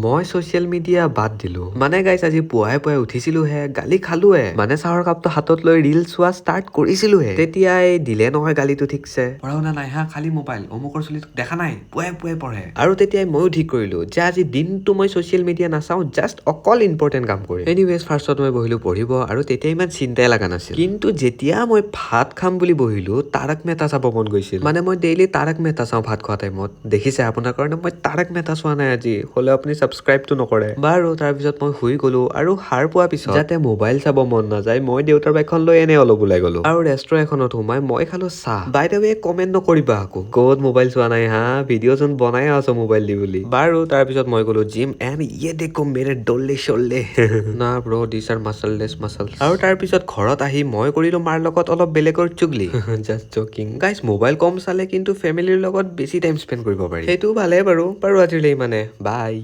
মই social media বাদ দিলো মানে গাইছ আজি পুৱাই পুৱাই উঠিছিলোহে গালি খালোৱে মানে চাহৰ কাপটো হাতত লৈ ৰিল চোৱা ষ্টাৰ্ট কৰিছিলোহে তেতিয়াই দিলে নহয় গালিটো ঠিকছে পঢ়া শুনা নাই হা খালি মোবাইল অমুকৰ চলিটোক দেখা নাই পুৱাই পুৱাই পঢ়ে আৰু তেতিয়াই ময়ো ঠিক কৰিলো যে আজি দিনটো মই ছ'চিয়েল মিডিয়া নাচাওঁ জাষ্ট অকল ইম্পৰ্টেণ্ট কাম কৰিম এনিৱেজ ফাৰ্ষ্টত মই বহিলো পঢ়িব আৰু তেতিয়া ইমান চিন্তাই লগা নাছিল কিন্তু যেতিয়া মই ভাত খাম বুলি বহিলো তাৰক মেহতা চাব মন গৈছিল মানে মই ডেইলি তাৰক মেহতা চাওঁ ভাত খোৱা টাইমত দেখিছে আপোনাৰ কাৰণে মই তাৰক মেহতা চোৱা নাই আজি হ'লে আপুনি ছাবস্ক্ৰাইবটো নকৰে বাৰু তাৰপিছত মই শুই গলো আৰু সাৰ পোৱাৰ পিছত যাতে মোবাইল চাব মন নাযায় মই দেউতাৰ বাইকখন লৈ এনে অলপ ওলাই গলো আৰু ৰেষ্টুৰেণ্ট এখনত সোমাই মই খালো চাহ বাই দ্য ৱে কমেণ্ট নকৰিবা আকৌ ক'ত মোবাইল চোৱা নাই হা ভিডিঅ' যোন বনাই আছো মোবাইল দি বুলি বাৰু তাৰপিছত মই গলো জিম এণ্ড ইয়ে দেখো মেৰে ডল্লে চল্লে না ব্ৰ দিছ আৰ মাছললেছ মাছল আৰু তাৰপিছত ঘৰত আহি মই কৰিলো মাৰ লগত অলপ বেলেগৰ চুগলি জাষ্ট জকিং গাইছ মোবাইল কম চালে কিন্তু ফেমিলিৰ লগত বেছি টাইম স্পেণ্ড কৰিব পাৰি সেইটো ভালে বাৰু আজিলৈ মানে বাই